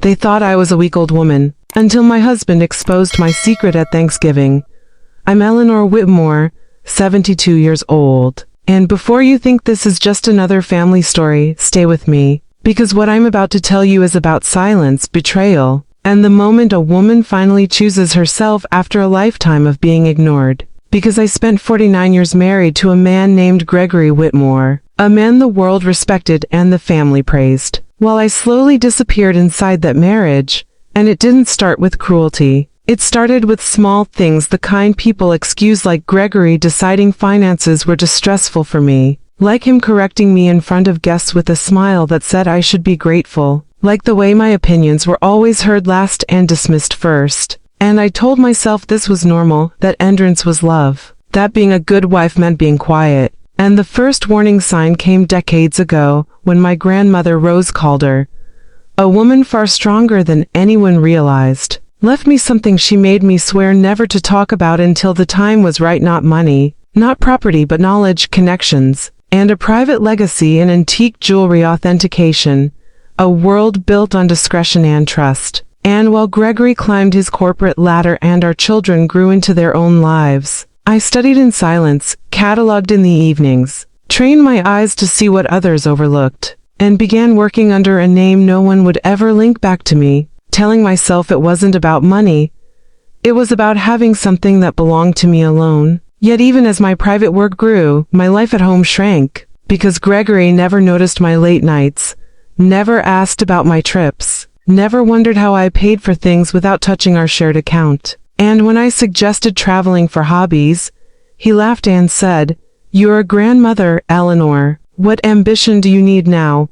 They thought I was a weak old woman, until my husband exposed my secret at Thanksgiving. I'm Eleanor Whitmore, 72 years old. And before you think this is just another family story, stay with me, because what I'm about to tell you is about silence, betrayal, and the moment a woman finally chooses herself after a lifetime of being ignored. Because I spent 49 years married to a man named Gregory Whitmore, a man the world respected and the family praised, while I slowly disappeared inside that marriage. And it didn't start with cruelty. It started with small things, the kind people excuse, like Gregory deciding finances were distressful for me, like him correcting me in front of guests with a smile that said I should be grateful, like the way my opinions were always heard last and dismissed first. And I told myself this was normal, that endurance was love, that being a good wife meant being quiet. And the first warning sign came decades ago, when my grandmother Rose Calder, a woman far stronger than anyone realized, left me something she made me swear never to talk about until the time was right. Not money, not property, but knowledge, connections, and a private legacy in antique jewelry authentication, a world built on discretion and trust. And while Gregory climbed his corporate ladder and our children grew into their own lives, I studied in silence, cataloged in the evenings, trained my eyes to see what others overlooked, and began working under a name no one would ever link back to me, telling myself it wasn't about money. It was about having something that belonged to me alone. Yet even as my private work grew, my life at home shrank, because Gregory never noticed my late nights, never asked about my trips, never wondered how I paid for things without touching our shared account. And when I suggested traveling for hobbies, he laughed and said, "You're a grandmother, Eleanor. What ambition do you need now?"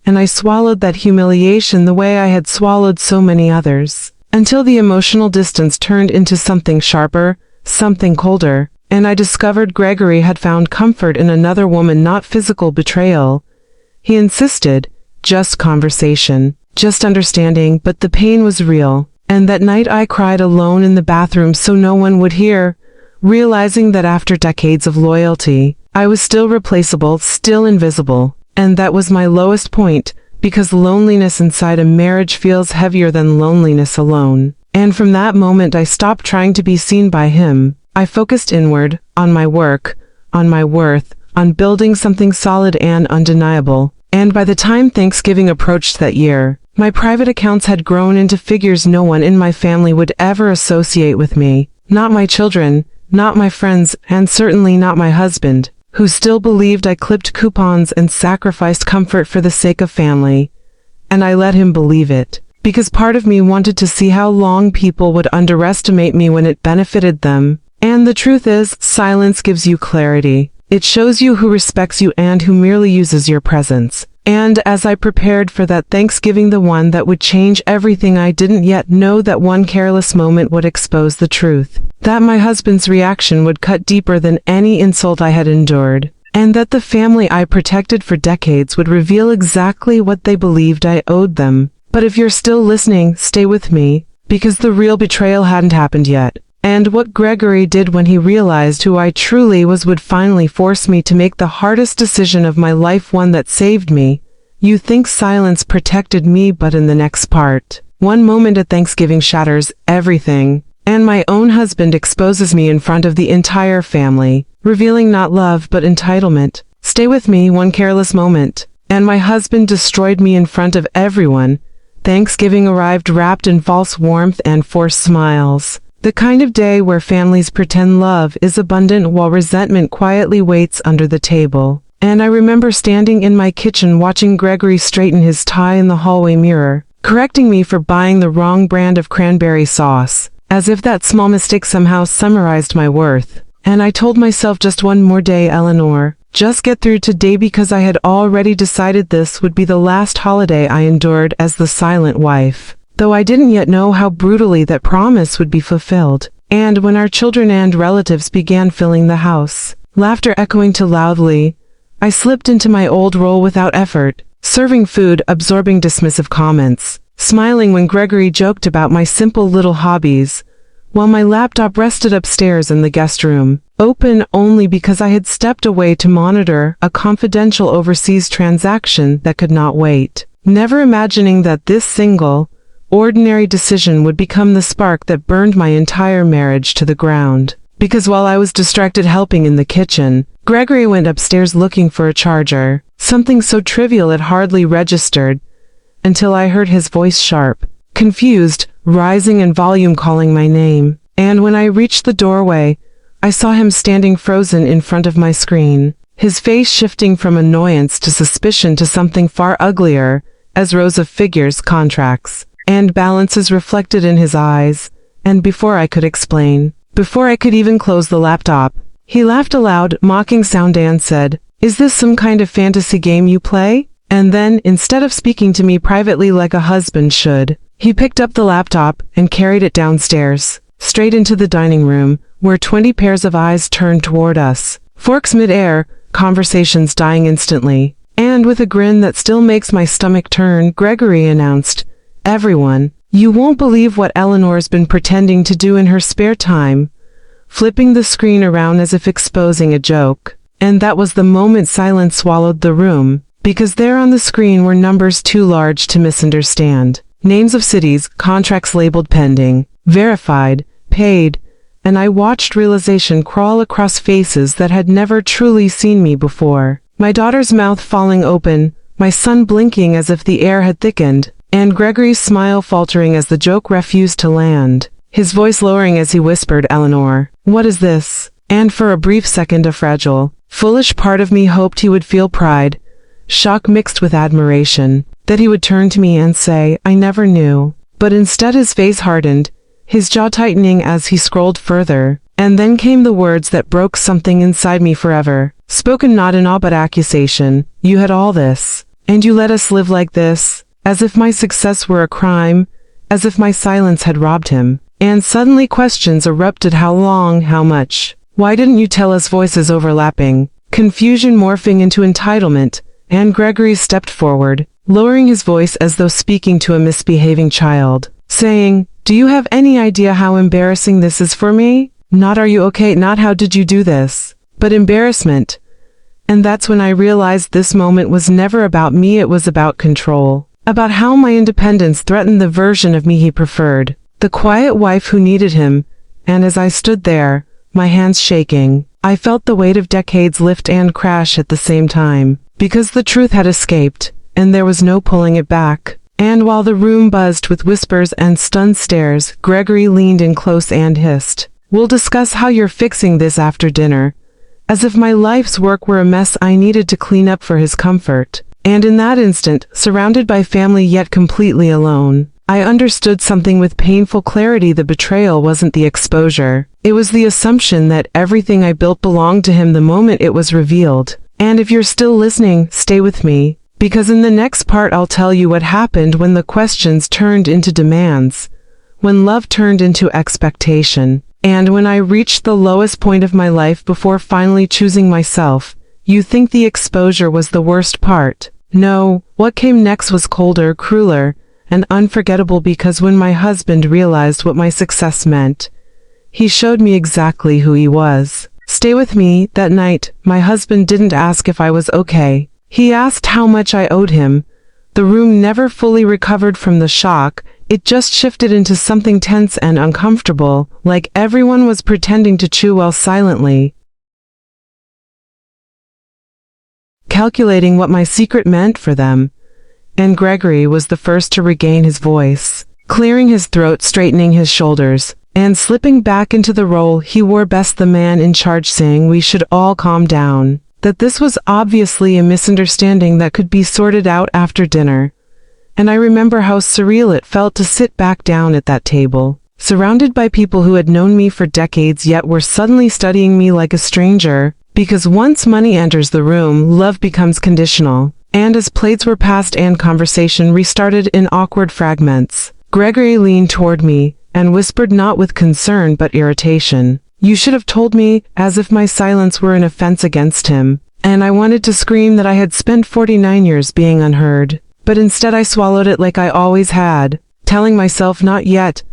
And I swallowed that humiliation the way I had swallowed so many others, until the emotional distance turned into something sharper, something colder, and I discovered Gregory had found comfort in another woman, not physical betrayal. He insisted, just conversation, just understanding, but the pain was real. And that night I cried alone in the bathroom so no one would hear, realizing that after decades of loyalty, I was still replaceable, still invisible. And that was my lowest point, because loneliness inside a marriage feels heavier than loneliness alone. And from that moment I stopped trying to be seen by him. I focused inward, on my work, on my worth, on building something solid and undeniable. And by the time Thanksgiving approached that year, my private accounts had grown into figures no one in my family would ever associate with me. Not my children, not my friends, and certainly not my husband, who still believed I clipped coupons and sacrificed comfort for the sake of family. And I let him believe it, because part of me wanted to see how long people would underestimate me when it benefited them. And the truth is, silence gives you clarity. It shows you who respects you and who merely uses your presence. And as I prepared for that Thanksgiving, the one that would change everything, I didn't yet know that one careless moment would expose the truth. That my husband's reaction would cut deeper than any insult I had endured. And that the family I protected for decades would reveal exactly what they believed I owed them. But if you're still listening, stay with me, because the real betrayal hadn't happened yet. And what Gregory did when he realized who I truly was would finally force me to make the hardest decision of my life, one that saved me. You think silence protected me, but in the next part, one moment at Thanksgiving shatters everything, and my own husband exposes me in front of the entire family, revealing not love but entitlement. Stay with me, one careless moment, and my husband destroyed me in front of everyone. Thanksgiving arrived wrapped in false warmth and forced smiles. The kind of day where families pretend love is abundant while resentment quietly waits under the table. And I remember standing in my kitchen watching Gregory straighten his tie in the hallway mirror, correcting me for buying the wrong brand of cranberry sauce, as if that small mistake somehow summarized my worth. And I told myself, just one more day, Eleanor. Just get through today, because I had already decided this would be the last holiday I endured as the silent wife. Though I didn't yet know how brutally that promise would be fulfilled. And when our children and relatives began filling the house, laughter echoing too loudly, I slipped into my old role without effort, serving food, absorbing dismissive comments, smiling when Gregory joked about my simple little hobbies, while my laptop rested upstairs in the guest room, open only because I had stepped away to monitor a confidential overseas transaction that could not wait. Never imagining that this single, ordinary decision would become the spark that burned my entire marriage to the ground. Because while I was distracted helping in the kitchen, Gregory went upstairs looking for a charger, something so trivial it hardly registered, until I heard his voice sharp, confused, rising in volume calling my name. And when I reached the doorway, I saw him standing frozen in front of my screen, his face shifting from annoyance to suspicion to something far uglier, as rows of figures, contracts, and balances reflected in his eyes. And before I could explain, before I could even close the laptop, he laughed a loud, mocking sound and said, "Is this some kind of fantasy game you play?" And then, instead of speaking to me privately like a husband should, he picked up the laptop and carried it downstairs, straight into the dining room, where 20 pairs of eyes turned toward us, forks mid-air, conversations dying instantly. And with a grin that still makes my stomach turn, Gregory announced, "Everyone, you won't believe what Eleanor's been pretending to do in her spare time," flipping the screen around as if exposing a joke. And that was the moment silence swallowed the room, because there on the screen were numbers too large to misunderstand. Names of cities, contracts labeled pending, verified, paid, and I watched realization crawl across faces that had never truly seen me before. My daughter's mouth falling open, my son blinking as if the air had thickened, and Gregory's smile faltering as the joke refused to land, his voice lowering as he whispered, "Eleanor, what is this?" And for a brief second a fragile, foolish part of me hoped he would feel pride, shock mixed with admiration, that he would turn to me and say, "I never knew." But instead his face hardened, his jaw tightening as he scrolled further, and then came the words that broke something inside me forever, spoken not in awe but accusation. "You had all this, and you let us live like this," as if my success were a crime, as if my silence had robbed him. And suddenly questions erupted: how long, how much? Why didn't you tell us? Voices overlapping, confusion morphing into entitlement, and Gregory stepped forward, lowering his voice as though speaking to a misbehaving child, saying, "Do you have any idea how embarrassing this is for me? Not are you okay, not how did you do this, but embarrassment." And that's when I realized this moment was never about me, it was about control, about how my independence threatened the version of me he preferred, the quiet wife who needed him. And as I stood there, my hands shaking, I felt the weight of decades lift and crash at the same time, because the truth had escaped, and there was no pulling it back. And while the room buzzed with whispers and stunned stares, Gregory leaned in close and hissed, "We'll discuss how you're fixing this after dinner," as if my life's work were a mess I needed to clean up for his comfort. And in that instant, surrounded by family yet completely alone, I understood something with painful clarity. The betrayal wasn't the exposure. It was the assumption that everything I built belonged to him the moment it was revealed. And if you're still listening, stay with me, because in the next part I'll tell you what happened when the questions turned into demands, when love turned into expectation, and when I reached the lowest point of my life before finally choosing myself. You think the exposure was the worst part? No, what came next was colder, crueler, and unforgettable, because when my husband realized what my success meant, he showed me exactly who he was. Stay with me. That night, my husband didn't ask if I was okay. He asked how much I owed him. The room never fully recovered from the shock. It just shifted into something tense and uncomfortable, like everyone was pretending to chew while silently calculating what my secret meant for them. And Gregory was the first to regain his voice, clearing his throat, straightening his shoulders, and slipping back into the role he wore best, the man in charge, saying we should all calm down, that this was obviously a misunderstanding that could be sorted out after dinner. And I remember how surreal it felt to sit back down at that table, surrounded by people who had known me for decades yet were suddenly studying me like a stranger, because once money enters the room, love becomes conditional. And as plates were passed and conversation restarted in awkward fragments, Gregory leaned toward me and whispered, not with concern but irritation, "You should have told me," as if my silence were an offense against him. And I wanted to scream that I had spent 49 years being unheard, but instead I swallowed it like I always had, telling myself, "Not yet,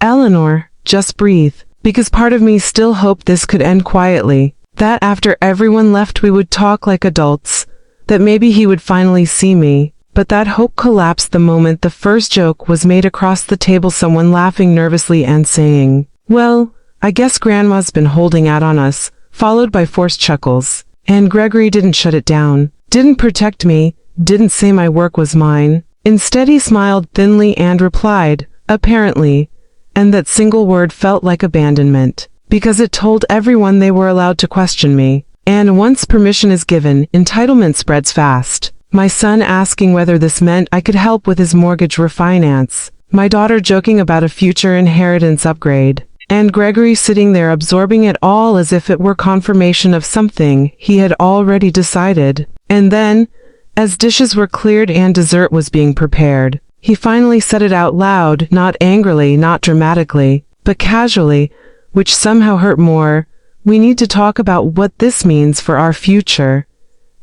Eleanor, just breathe," because part of me still hoped this could end quietly, that after everyone left we would talk like adults, that maybe he would finally see me. But that hope collapsed the moment the first joke was made across the table, someone laughing nervously and saying, "Well, I guess Grandma's been holding out on us," followed by forced chuckles. And Gregory didn't shut it down, didn't protect me, didn't say my work was mine. Instead he smiled thinly and replied, "Apparently," and that single word felt like abandonment, because it told everyone they were allowed to question me. And once permission is given, entitlement spreads fast. My son asking whether this meant I could help with his mortgage refinance. My daughter joking about a future inheritance upgrade. And Gregory sitting there absorbing it all as if it were confirmation of something he had already decided. And then, as dishes were cleared and dessert was being prepared, he finally said it out loud, not angrily, not dramatically, but casually, which somehow hurt more. "We need to talk about what this means for our future."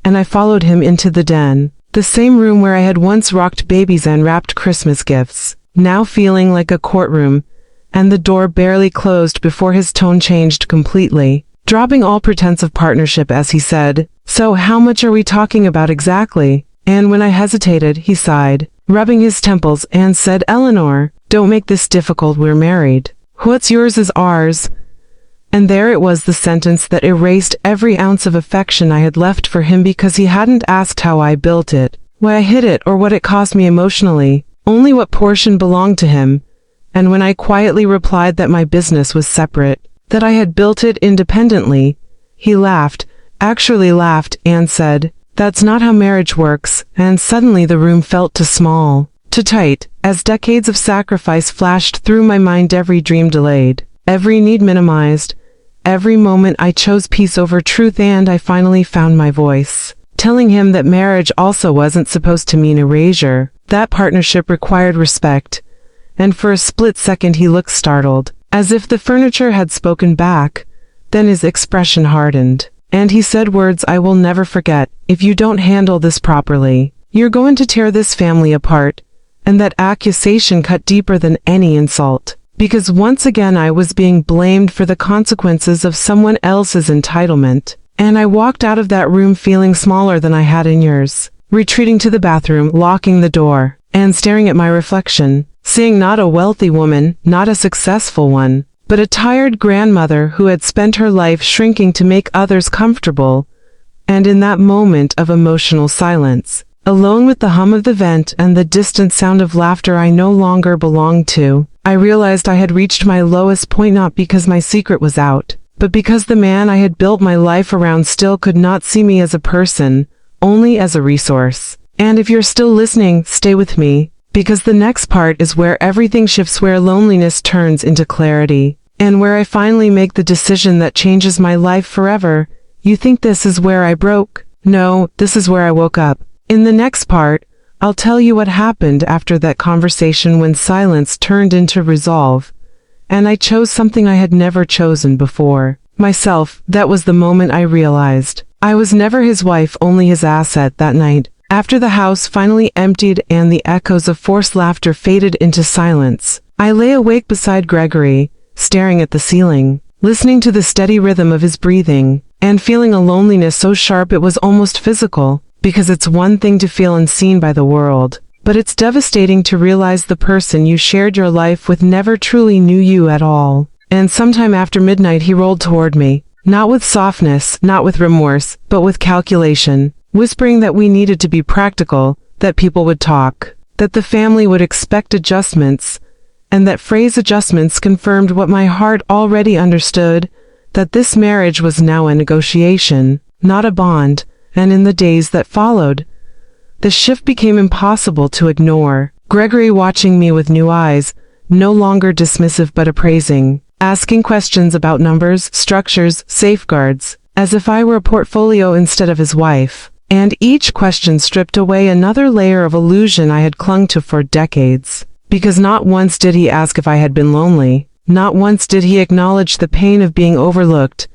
And I followed him into the den, the same room where I had once rocked babies and wrapped Christmas gifts, now feeling like a courtroom, and the door barely closed before his tone changed completely, dropping all pretense of partnership as he said, "So how much are we talking about exactly?" And when I hesitated, he sighed, rubbing his temples, and said, "Eleanor, don't make this difficult, we're married. What's yours is ours." And there it was, the sentence that erased every ounce of affection I had left for him because he hadn't asked how I built it, why I hid it, or what it cost me emotionally, only what portion belonged to him. And when I quietly replied that my business was separate, that I had built it independently, he laughed, actually laughed, and said, "That's not how marriage works," and suddenly the room felt too small, too tight, as decades of sacrifice flashed through my mind, every dream delayed, every need minimized. Every moment I chose peace over truth, and I finally found my voice, telling him that marriage also wasn't supposed to mean erasure, that partnership required respect. And for a split second he looked startled, as if the furniture had spoken back. Then his expression hardened, and he said words I will never forget, "If you don't handle this properly, you're going to tear this family apart." And that accusation cut deeper than any insult, because once again I was being blamed for the consequences of someone else's entitlement. And I walked out of that room feeling smaller than I had in years, retreating to the bathroom, locking the door, and staring at my reflection, seeing not a wealthy woman, not a successful one, but a tired grandmother who had spent her life shrinking to make others comfortable. And in that moment of emotional silence, alone with the hum of the vent and the distant sound of laughter I no longer belonged to, I realized I had reached my lowest point, not because my secret was out, but because the man I had built my life around still could not see me as a person, only as a resource. And if you're still listening, stay with me, because the next part is where everything shifts, where loneliness turns into clarity, and where I finally make the decision that changes my life forever. You think this is where I broke? No, this is where I woke up. In the next part, I'll tell you what happened after that conversation, when silence turned into resolve, and I chose something I had never chosen before. Myself. That was the moment I realized I was never his wife, only his asset. That night, after the house finally emptied and the echoes of forced laughter faded into silence, I lay awake beside Gregory, staring at the ceiling, listening to the steady rhythm of his breathing, and feeling a loneliness so sharp it was almost physical. Because it's one thing to feel unseen by the world, but it's devastating to realize the person you shared your life with never truly knew you at all. And sometime after midnight he rolled toward me, not with softness, not with remorse, but with calculation, whispering that we needed to be practical, that people would talk, that the family would expect adjustments, and that phrase adjustments confirmed what my heart already understood, that this marriage was now a negotiation, not a bond. And in the days that followed, the shift became impossible to ignore. Gregory watching me with new eyes, no longer dismissive but appraising, asking questions about numbers, structures, safeguards, as if I were a portfolio instead of his wife. And each question stripped away another layer of illusion I had clung to for decades. Because not once did he ask if I had been lonely, not once did he acknowledge the pain of being overlooked.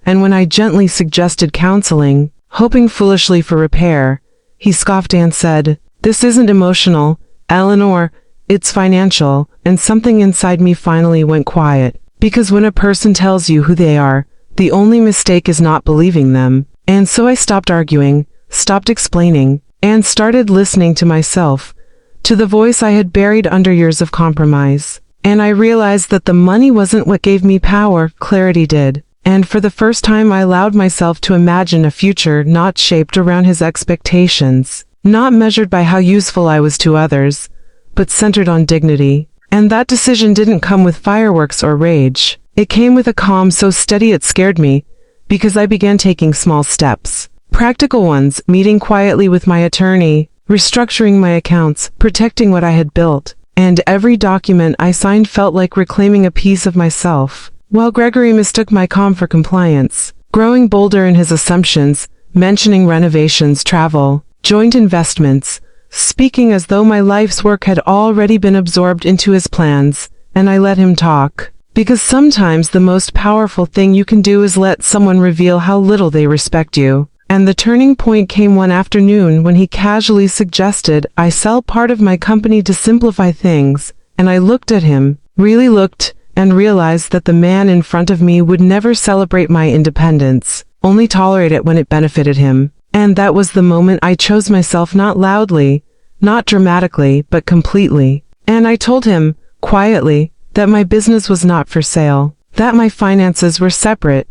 And when I gently suggested counseling, hoping foolishly for repair, he scoffed and said, "This isn't emotional, Eleanor, it's financial." And something inside me finally went quiet, because when a person tells you who they are, the only mistake is not believing them. And so I stopped arguing, stopped explaining, and started listening to myself, to the voice I had buried under years of compromise. And I realized that the money wasn't what gave me power, clarity did. And for the first time I allowed myself to imagine a future not shaped around his expectations, not measured by how useful I was to others, but centered on dignity. And that decision didn't come with fireworks or rage. It came with a calm so steady it scared me, because I began taking small steps. Practical ones, meeting quietly with my attorney, restructuring my accounts, protecting what I had built. And every document I signed felt like reclaiming a piece of myself. While Gregory mistook my calm for compliance, growing bolder in his assumptions, mentioning renovations, travel, joint investments, speaking as though my life's work had already been absorbed into his plans, and I let him talk. Because sometimes the most powerful thing you can do is let someone reveal how little they respect you. And the turning point came one afternoon when he casually suggested I sell part of my company to simplify things, and I looked at him, really looked, and realized that the man in front of me would never celebrate my independence, only tolerate it when it benefited him. And that was the moment I chose myself, not loudly, not dramatically, but completely. And I told him, quietly, that my business was not for sale, that my finances were separate,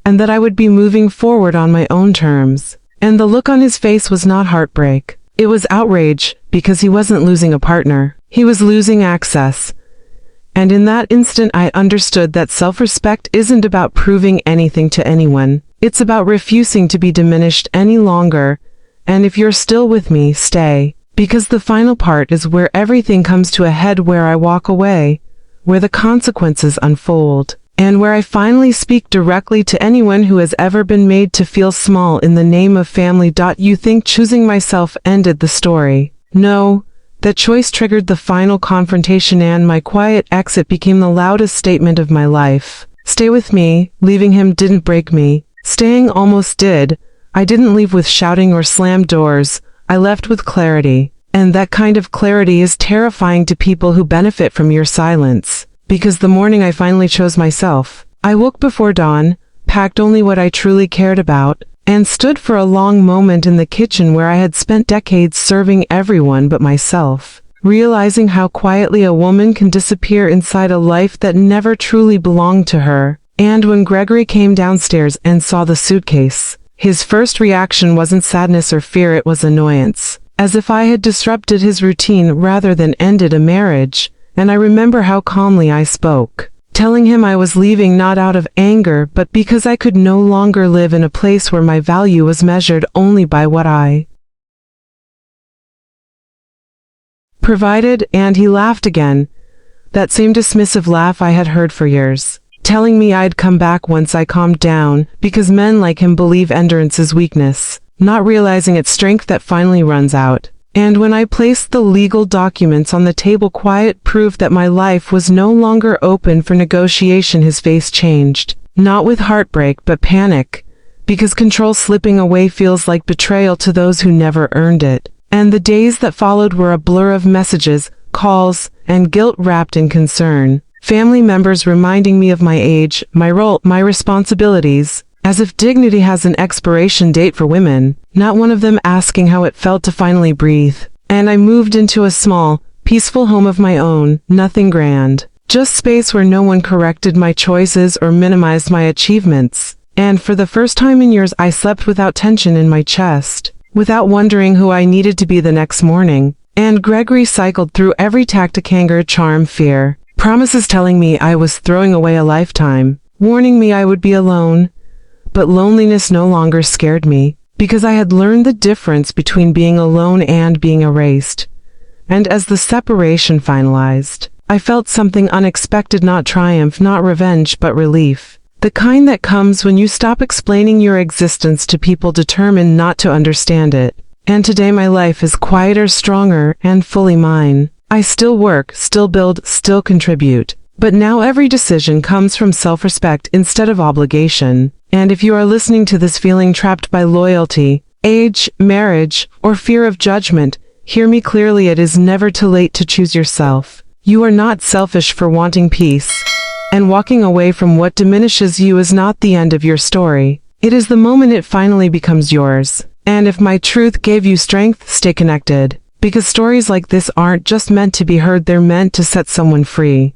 and that I would be moving forward on my own terms. And the look on his face was not heartbreak. It was outrage, because he wasn't losing a partner. He was losing access. And in that instant I understood that self-respect isn't about proving anything to anyone. It's about refusing to be diminished any longer. And if you're still with me, stay. Because the final part is where everything comes to a head, where I walk away, where the consequences unfold, and where I finally speak directly to anyone who has ever been made to feel small in the name of family. You think choosing myself ended the story? No, that choice triggered the final confrontation, and my quiet exit became the loudest statement of my life. Stay with me. Leaving him didn't break me. Staying almost did. I didn't leave with shouting or slammed doors. I left with clarity. And that kind of clarity is terrifying to people who benefit from your silence. Because the morning I finally chose myself, I woke before dawn, packed only what I truly cared about, and stood for a long moment in the kitchen where I had spent decades serving everyone but myself, realizing how quietly a woman can disappear inside a life that never truly belonged to her. And when Gregory came downstairs and saw the suitcase, his first reaction wasn't sadness or fear, it was annoyance. As if I had disrupted his routine rather than ended a marriage. And I remember how calmly I spoke, telling him I was leaving not out of anger but because I could no longer live in a place where my value was measured only by what I provided. And he laughed again, that same dismissive laugh I had heard for years, telling me I'd come back once I calmed down, because men like him believe endurance is weakness, not realizing it's strength that finally runs out. And when I placed the legal documents on the table, quiet proof that my life was no longer open for negotiation, his face changed, not with heartbreak but panic, because control slipping away feels like betrayal to those who never earned it. And the days that followed were a blur of messages, calls, and guilt wrapped in concern. Family members reminding me of my age, my role, my responsibilities, as if dignity has an expiration date for women, not one of them asking how it felt to finally breathe. And I moved into a small, peaceful home of my own, nothing grand, just space where no one corrected my choices or minimized my achievements. And for the first time in years I slept without tension in my chest, without wondering who I needed to be the next morning. And Gregory cycled through every tactic: anger, charm, fear, promises telling me I was throwing away a lifetime, warning me I would be alone. But loneliness no longer scared me, because I had learned the difference between being alone and being erased. And as the separation finalized, I felt something unexpected, not triumph, not revenge, but relief. The kind that comes when you stop explaining your existence to people determined not to understand it. And today my life is quieter, stronger, and fully mine. I still work, still build, still contribute. But now every decision comes from self-respect instead of obligation. And if you are listening to this feeling trapped by loyalty, age, marriage, or fear of judgment, hear me clearly: it is never too late to choose yourself. You are not selfish for wanting peace. And walking away from what diminishes you is not the end of your story. It is the moment it finally becomes yours. And if my truth gave you strength, stay connected. Because stories like this aren't just meant to be heard, they're meant to set someone free.